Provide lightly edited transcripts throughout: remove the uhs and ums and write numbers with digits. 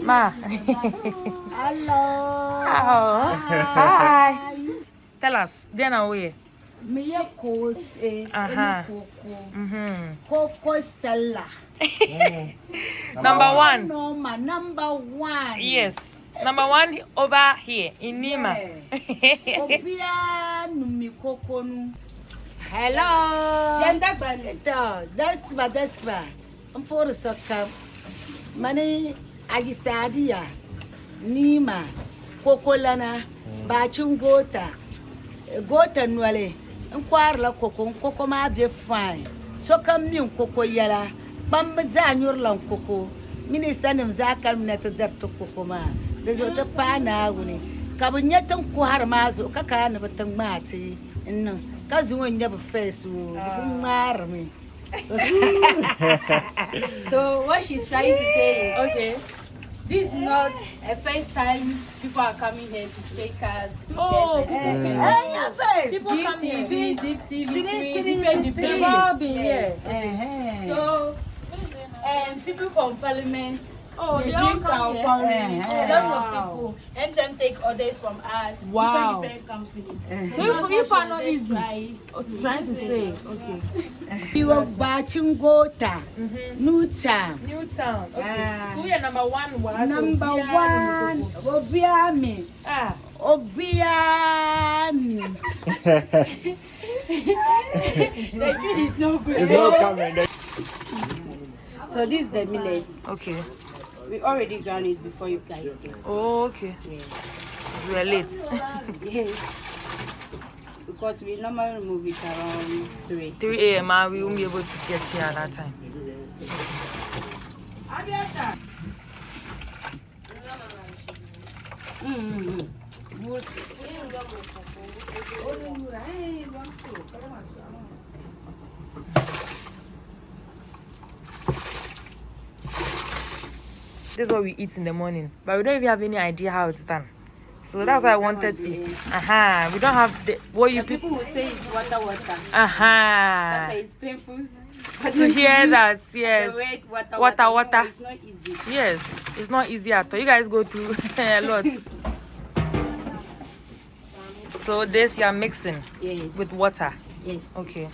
Ma. Hello. Oh. Hi. Tell us. Then away. Millet Koose. Kooko Seller. Number one. No, ma, number one. Yes. Number one over here in Nima. Obia numi kokonu. Hello. That's what. I'm for the soccer. Money, Hajia Sadia, Nima, Kokolana, Bachum Gota, Gota Nwale, and Quarla Coco ma de fine. So come me Coco Yella, Bambazan your long coco, Minister of Zakal Netta to Cocoma. There's what a pana winning. Cabinetum Kuharmazo, Kakan of a Tangmati, and Kazu never face you, marry. So what she's trying to say is, Okay. this is not a first time people are coming here to take us. Oh, People GTV, Deep TV3, different. Yes. So, people from Parliament. Oh, they they all drink come our here. porridge. Lots of people. And then take orders from us. Wow. Different companies. You are not easy. Trying to say. Okay. You are batching Gota, Newtown. Newtown. Okay. So we are number one. Number one, Obiami. Obiami. The food is no good. It's not coming. So this is the millet. Okay. We already ground it before you guys get. Oh, okay. Yes. We are late. Yes. Because we normally remove it around 3. 3 a.m. We won't be able to get here at that time. This is what we eat in the morning, but we don't even have any idea how it's done. So that's why I wanted to. We don't have the what you people will say it's water. That is painful. To hear that, yes. The word Water. No, it's not easy. Yes, it's not easy at all. You guys go through a lot. So this you are mixing with water. Yes. Okay.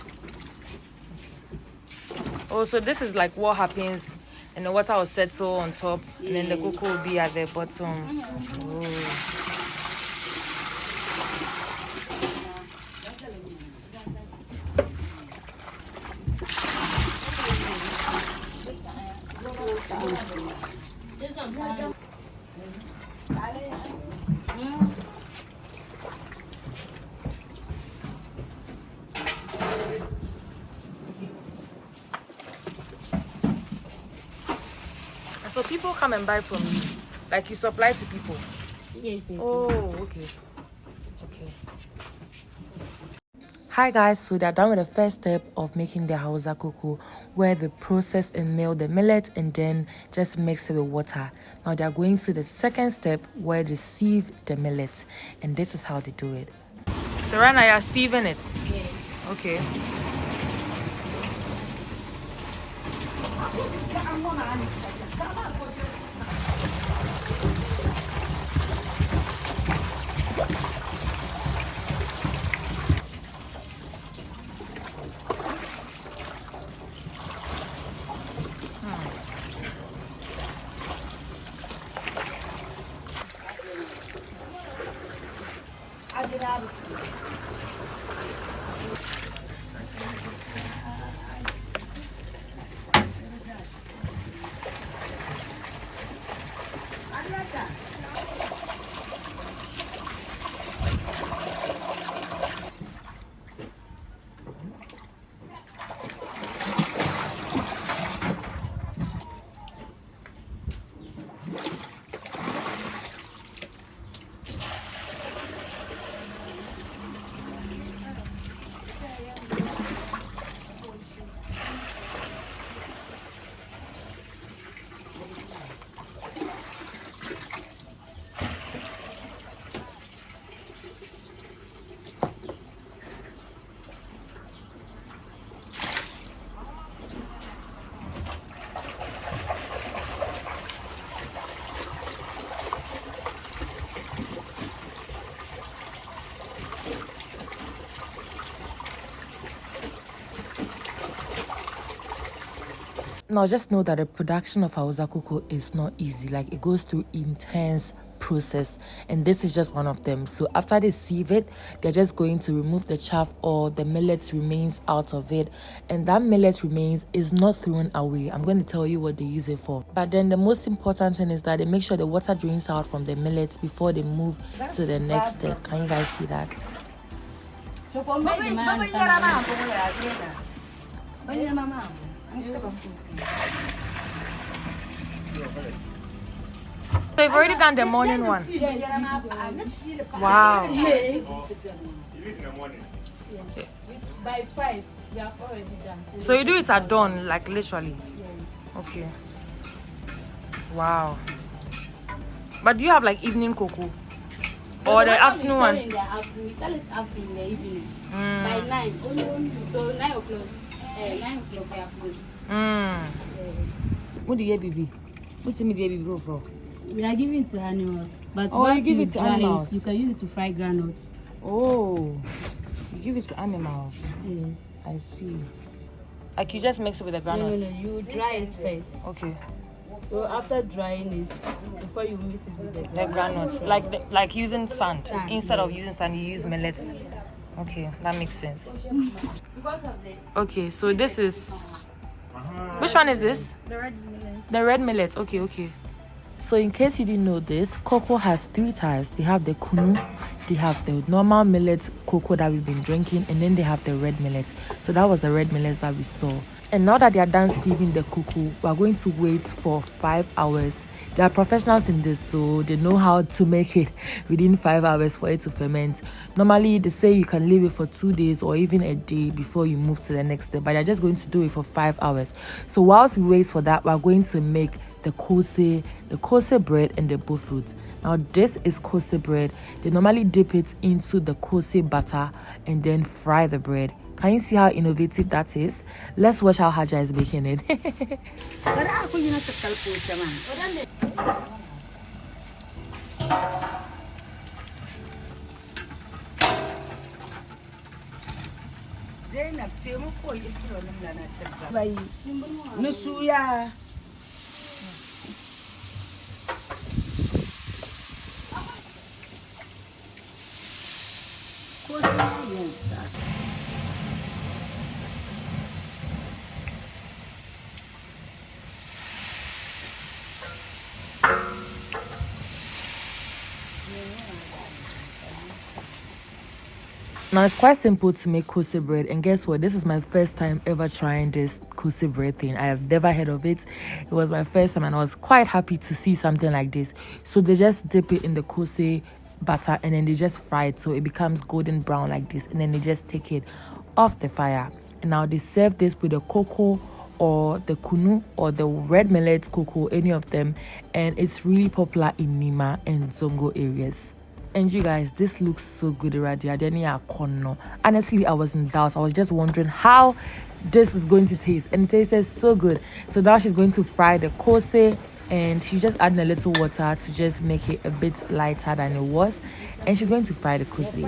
Oh, so this is like what happens, and the water will settle on top, and then the cocoa will be at the bottom. Oh. So people come and buy from you, like you supply to people. Yes. Oh, okay. Hi guys, so they're done with the first step of making the Hausa Kooko, where they process and mill the millet and then just mix it with water. Now they're going to the second step where they sieve the millet, and this is how they do it. So right now you're sieving it? Yes. Okay. Now just know that the production of Hausa Kooko is not easy. Like, it goes through intense process, and this is just one of them. So after they sieve it, they're just going to remove the chaff or the millet remains out of it, and that millet remains is not thrown away. I'm going to tell you what they use it for. But then the most important thing is that they make sure the water drains out from the millet before they move to the next step. Can you guys see that? So you've already done the morning one? Wow. By 5, we have already done. So you do it at dawn, like literally? Okay. Wow. But do you have like evening cocoa? Or the afternoon one? In the afternoon. We sell it out in the evening. By 9. So 9 o'clock. 9 o'clock we are closed. What do you baby? What's the baby go for? We are giving it to animals. But once you dry it, you can use it to fry granules. Oh. You give it to animals? Yes. I see. Like you just mix it with the granules? No, you dry it first. Okay. So after drying it, before you mix it with the granules. Like using sand. Instead of using sand, you use millet. Okay, that makes sense. Because of the... Okay, so this is... Which one is this? The red millet. The red millet. Okay. So in case you didn't know this, cocoa has 3 types. They have the Kunu, they have the normal millet cocoa that we've been drinking, and then they have the red millet. So that was the red millet that we saw. And now that they are done sieving the cocoa, we are going to wait for 5 hours. They are professionals in this, so they know how to make it within 5 hours for it to ferment. Normally, they say you can leave it for 2 days or even a day before you move to the next step, but they're just going to do it for 5 hours. So whilst we wait for that, we're going to make the Koose bread, and the bull fruit. Now this is Koose bread. They normally dip it into the Koose butter and then fry the bread. Can you see how innovative that is? Let's watch how Hajia is making it. Now it's quite simple to make Koose bread, and guess what? This is my first time ever trying this Koose bread thing. I have never heard of it. It was my first time, and I was quite happy to see something like this. So they just dip it in the Koose butter, and then they just fry it so it becomes golden brown like this, and then they just take it off the fire. And now they serve this with the cocoa or the Kunu or the red millet cocoa, any of them, and it's really popular in Nima and Zongo areas. And you guys, this looks so good already. Honestly, I was in doubt. I was just wondering how this is going to taste, and it tastes so good. So now she's going to fry the Koose, and she just added a little water to just make it a bit lighter than it was, and she's going to fry the Koose.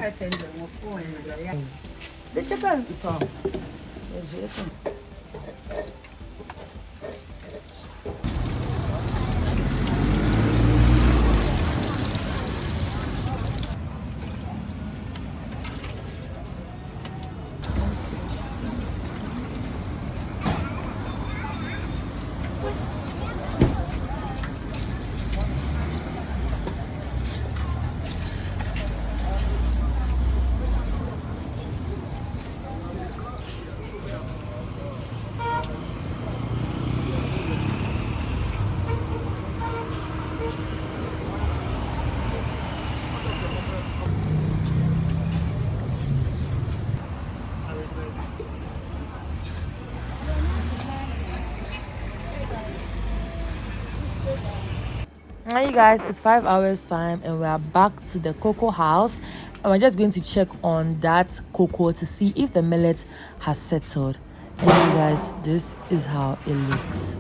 Now you guys, it's 5 hours time, and we are back to the cocoa house, and we're just going to check on that cocoa to see if the millet has settled. And you guys, this is how it looks.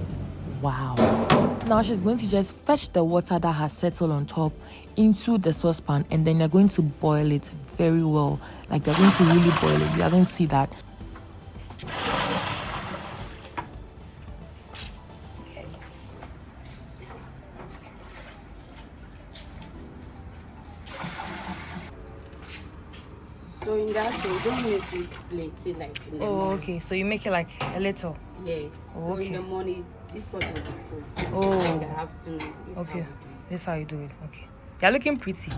Wow. Now she's going to just fetch the water that has settled on top into the saucepan, and then you're going to boil it very well. Like, you're going to really boil it. You haven't seen that. So in that way, don't make it plenty like in the morning. Okay. So you make it like a little. Yes. Oh, so okay. in the morning, this pot will be full. Oh. In the afternoon, this Okay. how we do. This is how you do it. Okay. You're looking pretty.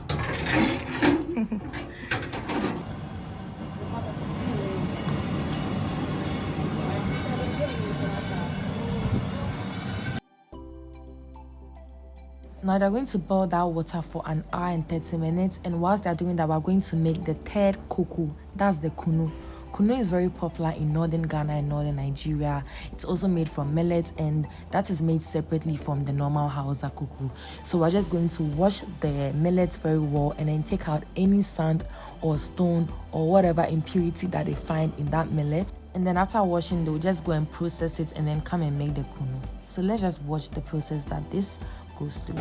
Now they're going to boil that water for an hour and 30 minutes, and whilst they're doing that, we're going to make the third kooko. That's the kunu. Kunu is very popular in northern Ghana and northern Nigeria. It's also made from millet, and that is made separately from the normal Hausa Kooko. So we're just going to wash the millet very well and then take out any sand or stone or whatever impurity that they find in that millet. And then after washing, they'll just go and process it and then come and make the kunu. So let's just watch the process that this goes through.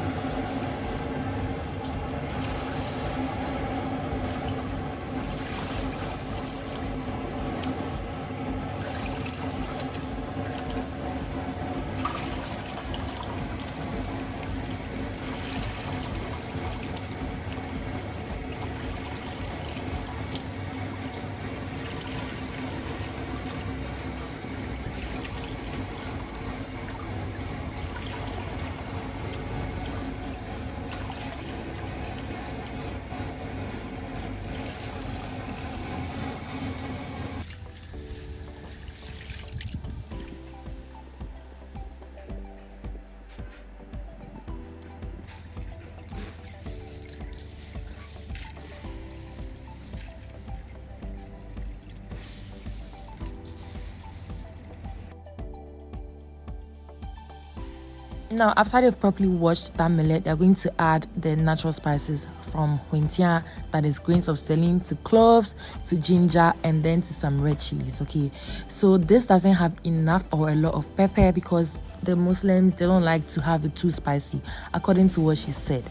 Now, after they've properly washed that millet, they're going to add the natural spices from huentia, that is grains of selling, to cloves, to ginger, and then to some red chilies. Okay, so this doesn't have enough or a lot of pepper because the Muslims, they don't like to have it too spicy, according to what she said.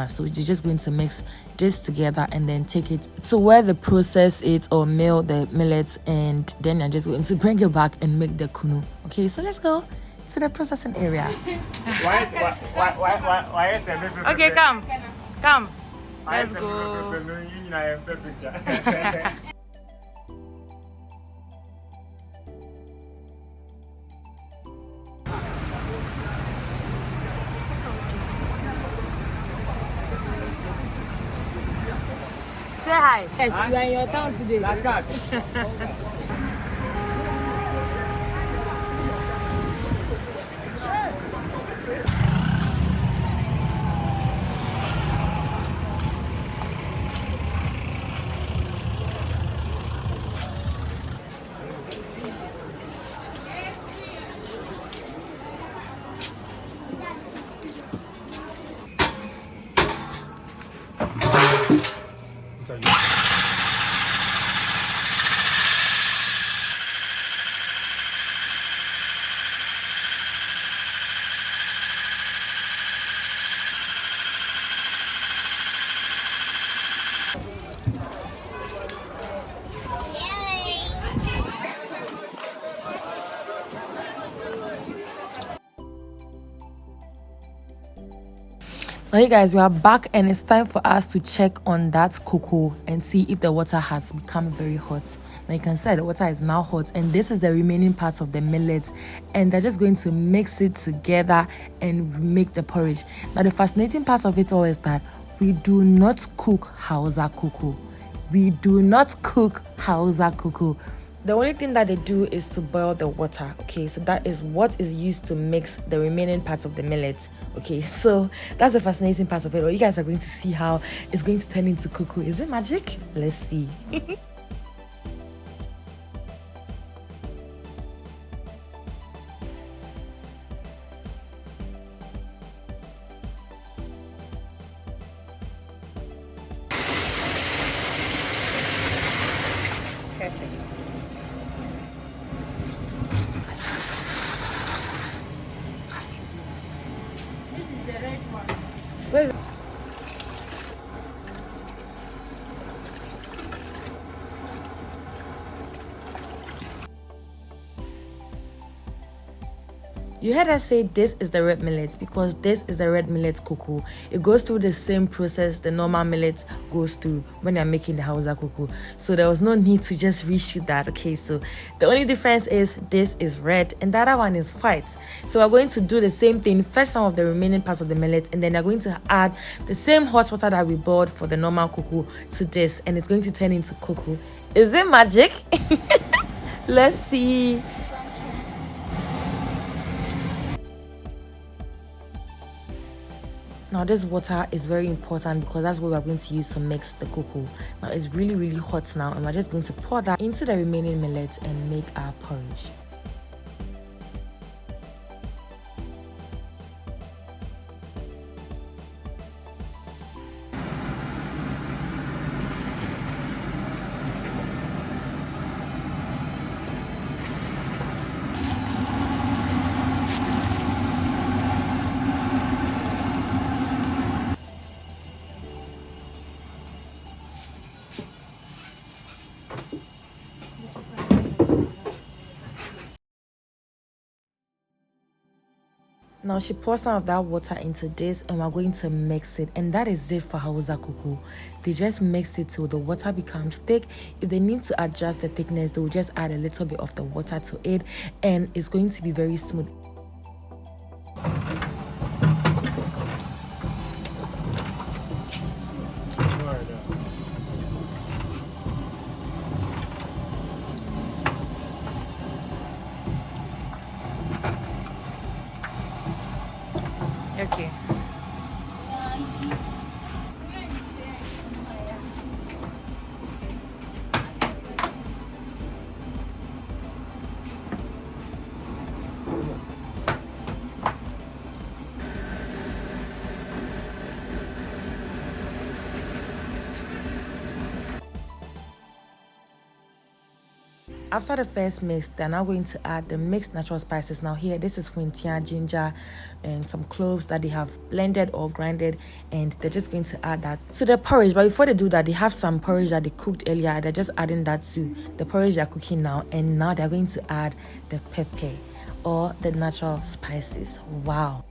So you're just going to mix this together and then take it to where they process it or mill the millet, and then you're just going to bring it back and make the kunu. Okay, so let's go to the processing area. Why is it? Okay, come. Let's go. Say hi. Yes, you are in your town today. Hey guys, we are back and it's time for us to check on that cocoa and see if the water has become very hot. Now you can see the water is now hot, and this is the remaining part of the millet, and they're just going to mix it together and make the porridge. Now the fascinating part of it all is that we do not cook Hausa Kooko. We do not cook Hausa Kooko. The only thing that they do is to boil the water. Okay, so that is what is used to mix the remaining parts of the millet. Okay, so that's the fascinating part of it. You guys are going to see how it's going to turn into kooko. Is it magic? Let's see. You heard us say this is the red millet because this is the red millet cocoa. It goes through the same process the normal millet goes through when you're making the Hausa Kooko. So there was no need to just reshoot that. Okay, so the only difference is this is red and the other one is white. So we're going to do the same thing, fetch some of the remaining parts of the millet, and then we're going to add the same hot water that we boiled for the normal cocoa to this, and it's going to turn into cocoa. Is it magic? Let's see. Now this water is very important because that's what we're going to use to mix the cocoa. Now it's really hot now, and we're just going to pour that into the remaining millet and make our porridge. Now she pours some of that water into this, and we're going to mix it, and that is it for Hausa Kooko. They just mix it till the water becomes thick. If they need to adjust the thickness, they will just add a little bit of the water to it, and it's going to be very smooth. Okay. After the first mix, they're now going to add the mixed natural spices. Now here, this is wintia, ginger, and some cloves that they have blended or grinded, and they're just going to add that to the porridge. But before they do that, they have some porridge that they cooked earlier. They're just adding that to the porridge they're cooking now, and now they're going to add the pepper or the natural spices. Wow.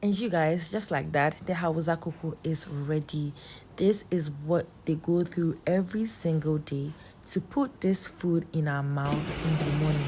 And you guys, just like that, the Hausa Kooko is ready. This is what they go through every single day to put this food in our mouth in the morning.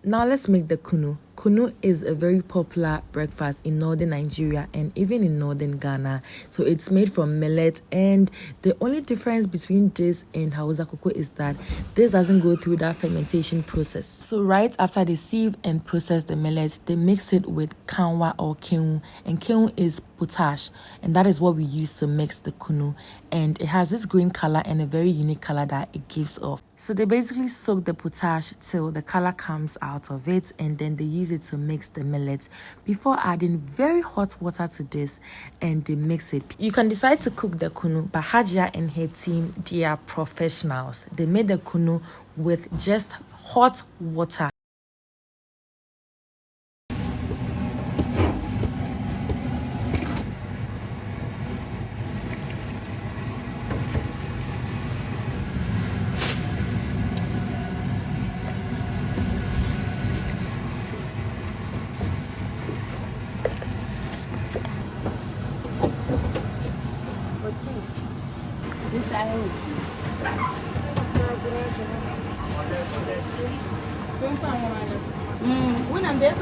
Now let's make the kunu. Kunu is a very popular breakfast in northern Nigeria and even in northern Ghana. So it's made from millet, and the only difference between this and Hausa Kooko is that this doesn't go through that fermentation process. So right after they sieve and process the millet, they mix it with kanwa or kenu, and kenu is potash, and that is what we use to mix the kunu, and it has this green color and a very unique color that it gives off. So they basically soak the potash till the color comes out of it, and then they use it to mix the millet before adding very hot water to this, and they mix it. You can decide to cook the kunu, but Hajia and her team, they are professionals. They made the kunu with just hot water. This I hope. When I'm there,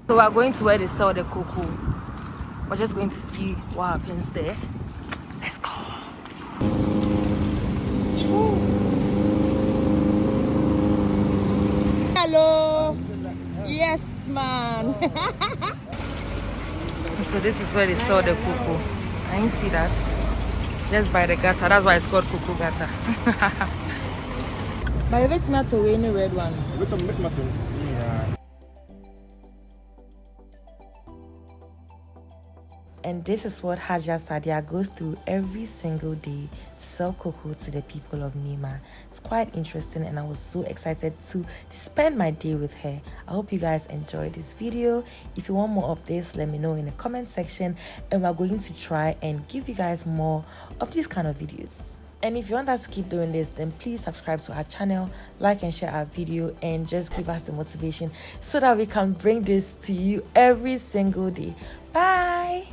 So we're going to where they sell the cocoa. We're just going to see what happens there. Let's go. Hello. Yes, man. So this is where they sell the cocoa. I didn't see that. Just by the gata. That's why it's called cocoa gata. My favorite tomato, any red one. And this is what Hajia Sadia goes through every single day to sell cocoa to the people of Nima. It's quite interesting, and I was so excited to spend my day with her. I hope you guys enjoyed this video. If you want more of this, let me know in the comment section, and we're going to try and give you guys more of these kind of videos. And if you want us to keep doing this, then please subscribe to our channel, like and share our video, and just give us the motivation so that we can bring this to you every single day. Bye.